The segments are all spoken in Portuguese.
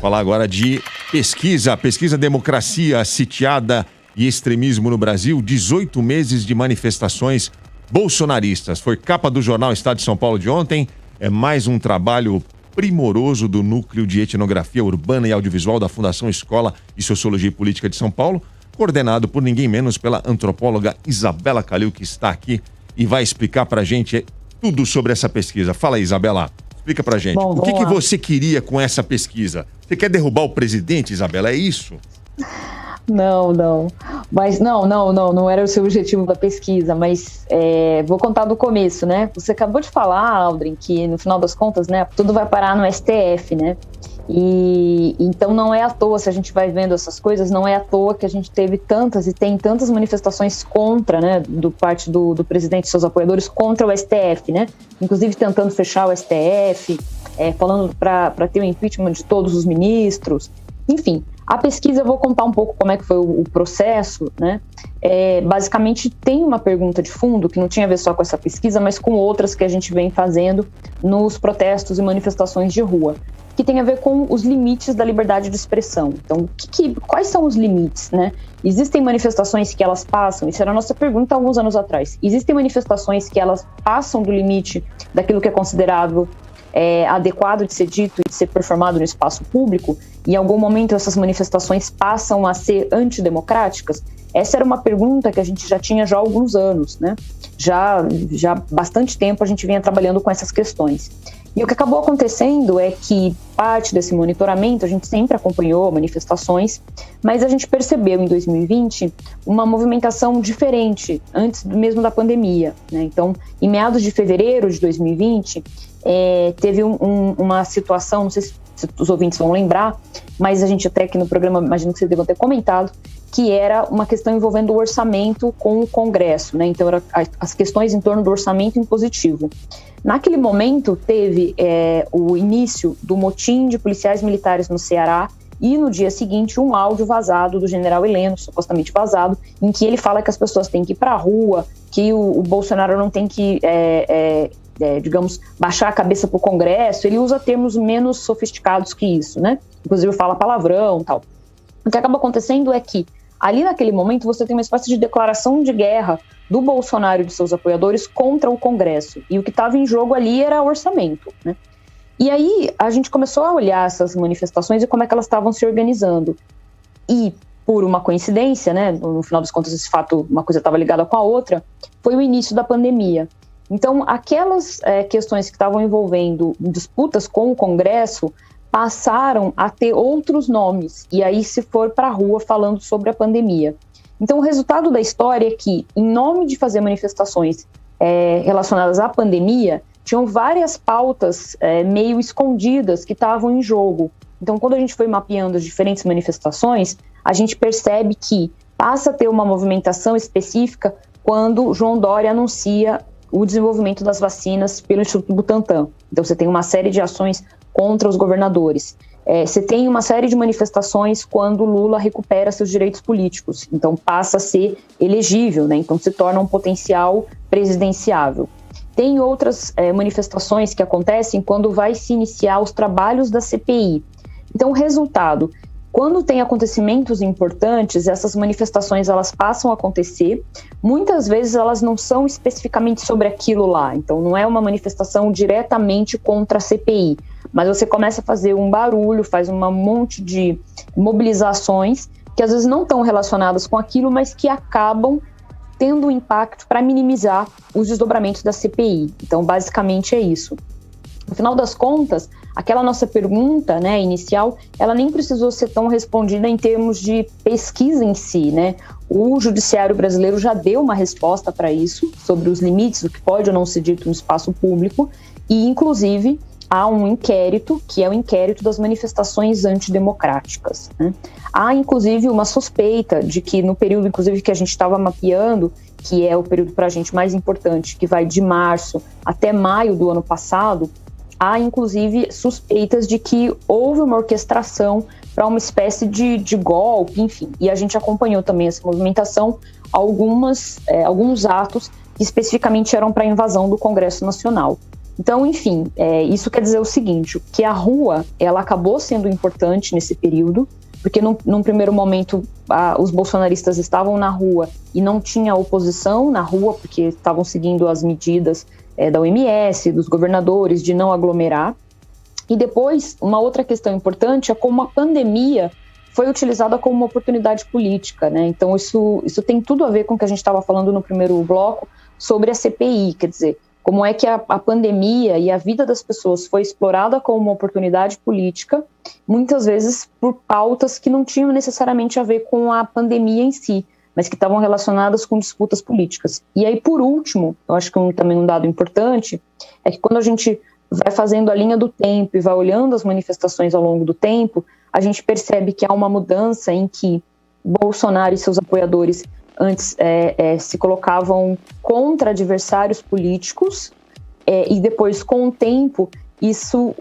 Falar agora de pesquisa. Pesquisa Democracia Sitiada e Extremismo no Brasil. 18 meses de manifestações bolsonaristas. Foi capa do jornal Estado de São Paulo de ontem. É mais um trabalho primoroso do Núcleo de Etnografia Urbana e Audiovisual da Fundação Escola de Sociologia e Política de São Paulo, coordenado por ninguém menos pela antropóloga Isabela Calil, que está aqui e vai explicar pra gente tudo sobre essa pesquisa. Fala aí, Isabela. Explica pra gente. O que você queria com essa pesquisa? Você quer derrubar o presidente, Isabela? É isso? Não. Mas não era o seu objetivo da pesquisa, mas vou contar do começo, né? Você acabou de falar, Aldrin, que no final das contas, né, tudo vai parar no STF, né? E então não é à toa, se a gente vai vendo essas coisas, não é à toa que a gente teve tantas e tem tantas manifestações contra, né, do parte do presidente e seus apoiadores contra o STF, né? Inclusive tentando fechar o STF, falando para ter o impeachment de todos os ministros, enfim. A pesquisa, eu vou contar um pouco como é que foi o processo, né? Basicamente tem uma pergunta de fundo que não tinha a ver só com essa pesquisa, mas com outras que a gente vem fazendo nos protestos e manifestações de rua, que tem a ver com os limites da liberdade de expressão. Então, quais são os limites, né? Existem manifestações que elas passam, isso era a nossa pergunta há alguns anos atrás, existem manifestações que elas passam do limite daquilo que é considerado adequado de ser dito e de ser performado no espaço público, e em algum momento essas manifestações passam a ser antidemocráticas? Essa era uma pergunta que a gente já tinha há alguns anos, né? Já há bastante tempo a gente vinha trabalhando com essas questões. E o que acabou acontecendo é que parte desse monitoramento, a gente sempre acompanhou manifestações, mas a gente percebeu em 2020 uma movimentação diferente, antes mesmo da pandemia, né? Então, em meados de fevereiro de 2020, teve uma situação, não sei se os ouvintes vão lembrar, mas a gente até aqui no programa, imagino que vocês devam ter comentado, que era uma questão envolvendo o orçamento com o Congresso, né? Então, eram as questões em torno do orçamento impositivo. Naquele momento, teve o início do motim de policiais militares no Ceará e, no dia seguinte, um áudio vazado do general Heleno, supostamente vazado, em que ele fala que as pessoas têm que ir para a rua, que o Bolsonaro não tem que, digamos, baixar a cabeça para o Congresso. Ele usa termos menos sofisticados que isso, né? Inclusive fala palavrão e tal. O que acaba acontecendo é que, ali naquele momento, você tem uma espécie de declaração de guerra do Bolsonaro e de seus apoiadores contra o Congresso. E o que estava em jogo ali era orçamento, né? E aí a gente começou a olhar essas manifestações e como é que elas estavam se organizando. E, por uma coincidência, né, no final das contas, esse fato, uma coisa estava ligada com a outra, foi o início da pandemia. Então, aquelas questões que estavam envolvendo disputas com o Congresso passaram a ter outros nomes, e aí se for para a rua falando sobre a pandemia. Então, o resultado da história é que, em nome de fazer manifestações relacionadas à pandemia, tinham várias pautas meio escondidas que estavam em jogo. Então, quando a gente foi mapeando as diferentes manifestações, a gente percebe que passa a ter uma movimentação específica quando João Dória anuncia o desenvolvimento das vacinas pelo Instituto Butantan. Então, você tem uma série de ações contra os governadores. Você tem uma série de manifestações quando Lula recupera seus direitos políticos. Então, passa a ser elegível, né? Então, se torna um potencial presidenciável. Tem outras manifestações que acontecem quando vai se iniciar os trabalhos da CPI. Então, o resultado, quando tem acontecimentos importantes, essas manifestações elas passam a acontecer. Muitas vezes elas não são especificamente sobre aquilo lá. Então, não é uma manifestação diretamente contra a CPI. Mas você começa a fazer um barulho, faz um monte de mobilizações que às vezes não estão relacionadas com aquilo, mas que acabam tendo um impacto para minimizar os desdobramentos da CPI. Então, basicamente é isso. No final das contas, aquela nossa pergunta, né, inicial, ela nem precisou ser tão respondida em termos de pesquisa em si, né? O judiciário brasileiro já deu uma resposta para isso, sobre os limites do que pode ou não ser dito no espaço público, e, inclusive, há um inquérito, que é o inquérito das manifestações antidemocráticas, né? Há, inclusive, uma suspeita de que no período, inclusive, que a gente estava mapeando, que é o período para a gente mais importante, que vai de março até maio do ano passado, há, inclusive, suspeitas de que houve uma orquestração para uma espécie de golpe, enfim. E a gente acompanhou também essa movimentação, alguns atos que especificamente eram para a invasão do Congresso Nacional. Então, enfim, isso quer dizer o seguinte, que a rua, ela acabou sendo importante nesse período, porque num primeiro momento os bolsonaristas estavam na rua e não tinha oposição na rua, porque estavam seguindo as medidas da OMS, dos governadores, de não aglomerar. E depois, uma outra questão importante é como a pandemia foi utilizada como uma oportunidade política, né? Então, isso tem tudo a ver com o que a gente estava falando no primeiro bloco sobre a CPI, quer dizer, como é que a pandemia e a vida das pessoas foi explorada como uma oportunidade política, muitas vezes por pautas que não tinham necessariamente a ver com a pandemia em si, mas que estavam relacionadas com disputas políticas. E aí, por último, eu acho que também um dado importante é que quando a gente vai fazendo a linha do tempo e vai olhando as manifestações ao longo do tempo, a gente percebe que há uma mudança em que Bolsonaro e seus apoiadores antes se colocavam contra adversários políticos e depois, com o tempo,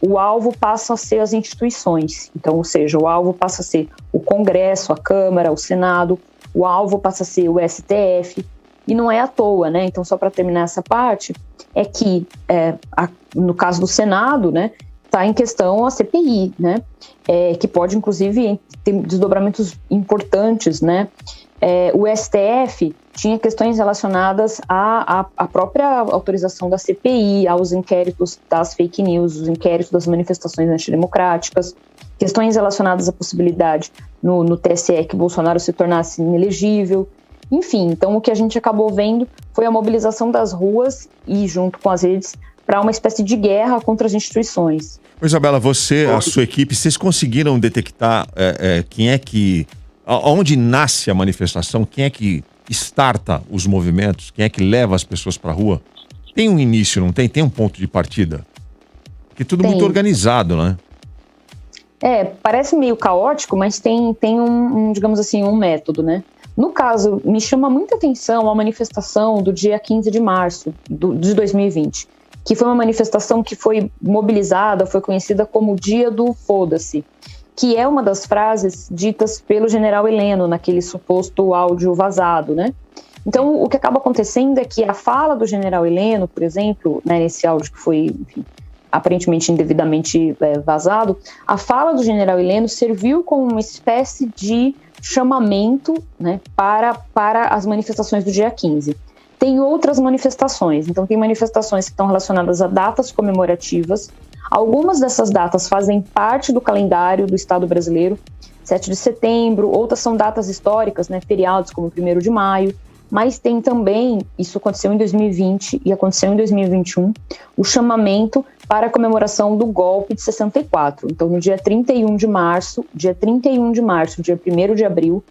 o alvo passa a ser as instituições. Então, ou seja, o alvo passa a ser o Congresso, a Câmara, o Senado, o alvo passa a ser o STF, e não é à toa, né? Então, só para terminar essa parte, é que, no caso do Senado, né, está em questão a CPI, né? Que pode, inclusive, ter desdobramentos importantes, né? O STF tinha questões relacionadas à própria autorização da CPI, aos inquéritos das fake news, os inquéritos das manifestações antidemocráticas, questões relacionadas à possibilidade no TSE que Bolsonaro se tornasse inelegível. Enfim, então o que a gente acabou vendo foi a mobilização das ruas e, junto com as redes, para uma espécie de guerra contra as instituições. Isabela, você, a sua equipe, vocês conseguiram detectar quem é que... Onde nasce a manifestação? Quem é que starta os movimentos? Quem é que leva as pessoas para a rua? Tem um início, não tem? Tem um ponto de partida? Porque tudo muito organizado, né? Parece meio caótico, mas tem digamos assim, um método, né? No caso, me chama muita atenção a manifestação do dia 15 de março de 2020, que foi uma manifestação que foi mobilizada, foi conhecida como o Dia do Foda-se, que é uma das frases ditas pelo general Heleno naquele suposto áudio vazado, né? Então, o que acaba acontecendo é que a fala do general Heleno, por exemplo, né, nesse áudio que foi, enfim, aparentemente indevidamente vazado, a fala do general Heleno serviu como uma espécie de chamamento, né, para as manifestações do dia 15. Tem outras manifestações, então tem manifestações que estão relacionadas a datas comemorativas. Algumas dessas datas fazem parte do calendário do Estado brasileiro, 7 de setembro, outras são datas históricas, né, feriados como 1º de maio, mas tem também, isso aconteceu em 2020 e aconteceu em 2021, o chamamento para a comemoração do golpe de 64. Então, no dia 31 de março, dia 1º de abril,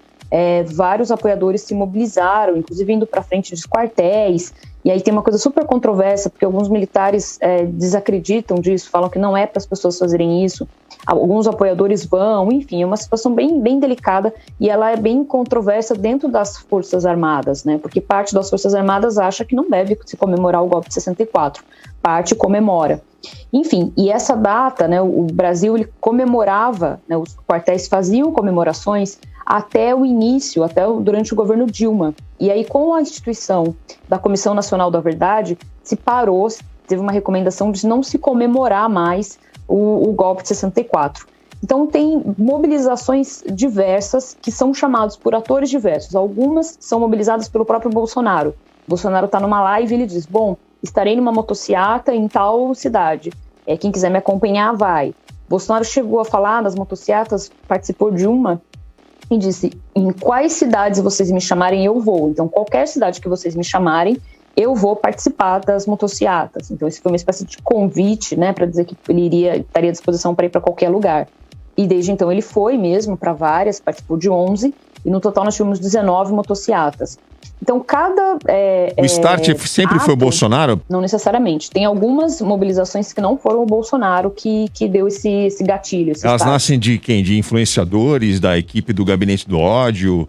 vários apoiadores se mobilizaram, inclusive indo para frente dos quartéis. E aí tem uma coisa super controversa, porque alguns militares desacreditam disso, falam que não é para as pessoas fazerem isso. Alguns apoiadores vão, enfim, é uma situação bem, bem delicada e ela é bem controversa dentro das Forças Armadas, né? Porque parte das Forças Armadas acha que não deve se comemorar o golpe de 64, parte comemora. Enfim, e essa data, né, o Brasil ele comemorava, né, os quartéis faziam comemorações até o início, durante o governo Dilma. E aí, com a instituição da Comissão Nacional da Verdade, se parou, teve uma recomendação de não se comemorar mais o golpe de 64. Então, tem mobilizações diversas que são chamadas por atores diversos. Algumas são mobilizadas pelo próprio Bolsonaro. O Bolsonaro está numa live e ele diz, estarei numa motociata em tal cidade. Quem quiser me acompanhar, vai. Bolsonaro chegou a falar das motociatas, participou de uma, e disse, em quais cidades vocês me chamarem, eu vou. Então, qualquer cidade que vocês me chamarem, eu vou participar das motociatas. Então, isso foi uma espécie de convite, né, para dizer que ele estaria à disposição para ir para qualquer lugar. E desde então ele foi mesmo para várias, participou de 11, e no total nós tivemos 19 motociatas. Então, o start sempre foi o Bolsonaro? Não necessariamente. Tem algumas mobilizações que não foram o Bolsonaro que deu esse gatilho. Elas nascem de quem? De influenciadores, da equipe do Gabinete do Ódio?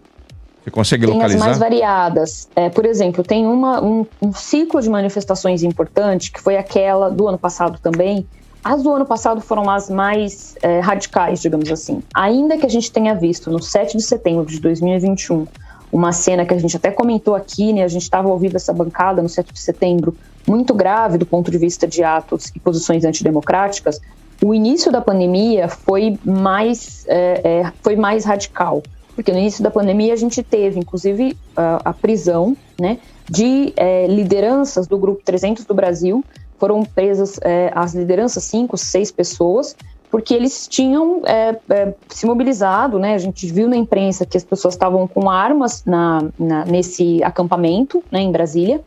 Você consegue localizar? Tem as mais variadas. Por exemplo, tem um ciclo de manifestações importante, que foi aquela do ano passado também. As do ano passado foram as mais radicais, digamos assim. Ainda que a gente tenha visto no 7 de setembro de 2021 uma cena que a gente até comentou aqui, né? A gente estava ouvindo essa bancada no 7 de setembro, muito grave do ponto de vista de atos e posições antidemocráticas, o início da pandemia foi mais radical. Porque no início da pandemia a gente teve, inclusive, a prisão, né, de lideranças do Grupo 300 do Brasil. Foram presas as lideranças, 5, 6 pessoas, porque eles tinham se mobilizado, né? A gente viu na imprensa que as pessoas estavam com armas nesse acampamento, né, em Brasília,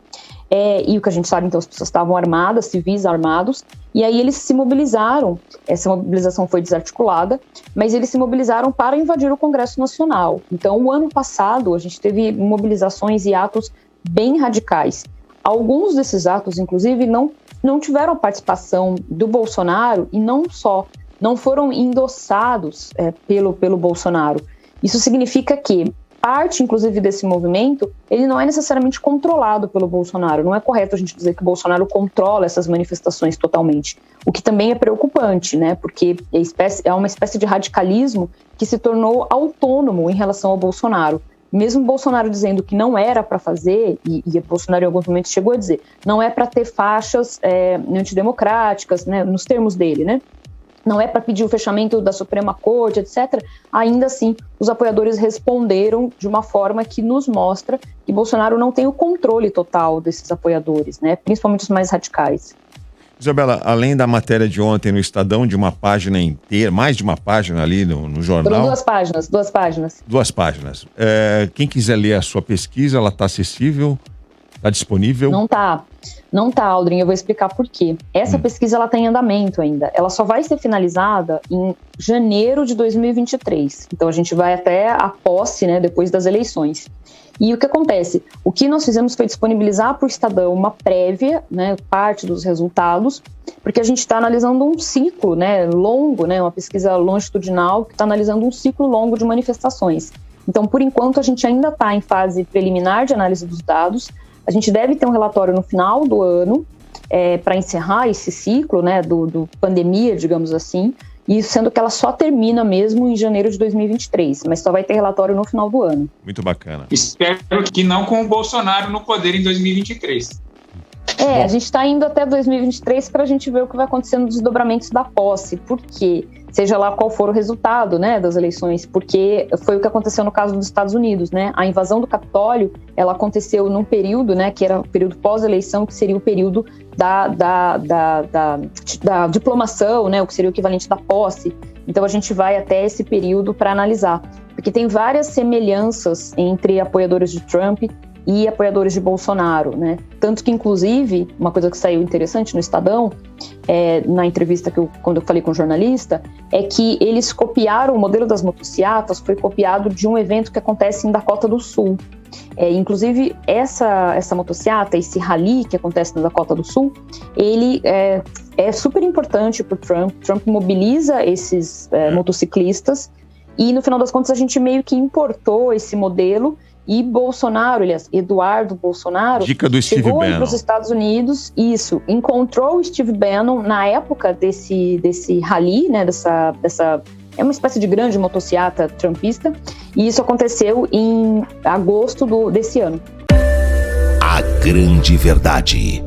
e o que a gente sabe, então, as pessoas estavam armadas, civis armados, e aí eles se mobilizaram. Essa mobilização foi desarticulada, mas eles se mobilizaram para invadir o Congresso Nacional. Então, o ano passado, a gente teve mobilizações e atos bem radicais. Alguns desses atos, inclusive, não tiveram participação do Bolsonaro e não foram endossados pelo Bolsonaro. Isso significa que parte, inclusive, desse movimento, ele não é necessariamente controlado pelo Bolsonaro. Não é correto a gente dizer que o Bolsonaro controla essas manifestações totalmente. O que também é preocupante, né? Porque é uma espécie de radicalismo que se tornou autônomo em relação ao Bolsonaro. Mesmo Bolsonaro dizendo que não era para fazer, e Bolsonaro em alguns momentos chegou a dizer, não é para ter faixas antidemocráticas, né, nos termos dele, né? Não é para pedir o fechamento da Suprema Corte, etc. Ainda assim, os apoiadores responderam de uma forma que nos mostra que Bolsonaro não tem o controle total desses apoiadores, né? Principalmente os mais radicais. Isabela, além da matéria de ontem no Estadão, de uma página inteira, mais de uma página ali no jornal. Foram duas páginas. 2 páginas. Quem quiser ler a sua pesquisa, ela está acessível? Está disponível? Não tá, Aldrin, eu vou explicar por quê. Essa pesquisa ela tá em andamento ainda. Ela só vai ser finalizada em janeiro de 2023. Então a gente vai até a posse, né, depois das eleições. E o que acontece? O que nós fizemos foi disponibilizar para o Estadão uma prévia, né, parte dos resultados, porque a gente está analisando um ciclo, né, longo, né, uma pesquisa longitudinal que está analisando um ciclo longo de manifestações. Então, por enquanto, a gente ainda está em fase preliminar de análise dos dados. A gente deve ter um relatório no final do ano para encerrar esse ciclo, né, do pandemia, digamos assim, e sendo que ela só termina mesmo em janeiro de 2023, mas só vai ter relatório no final do ano. Muito bacana. Espero que não com o Bolsonaro no poder em 2023. A gente está indo até 2023 para a gente ver o que vai acontecer nos desdobramentos da posse. Por quê? Seja lá qual for o resultado, né, das eleições, porque foi o que aconteceu no caso dos Estados Unidos, né? A invasão do Capitólio, ela aconteceu num período, né, que era o período pós-eleição, que seria o período da diplomação, né, o que seria o equivalente da posse. Então a gente vai até esse período para analisar, porque tem várias semelhanças entre apoiadores de Trump e apoiadores de Bolsonaro, né? Tanto que, inclusive, uma coisa que saiu interessante no Estadão, na entrevista quando eu falei com o jornalista, é que eles copiaram, o modelo das motocicletas foi copiado de um evento que acontece em Dakota do Sul. Inclusive, essa motocicleta, esse rally que acontece na Dakota do Sul, ele é super importante para o Trump. Trump mobiliza esses motociclistas e, no final das contas, a gente meio que importou esse modelo. E Bolsonaro, aliás, Eduardo Bolsonaro, chegou para os Estados Unidos, encontrou o Steve Bannon na época desse rally, né, é uma espécie de grande motociata trumpista, e isso aconteceu em agosto desse ano. A grande verdade.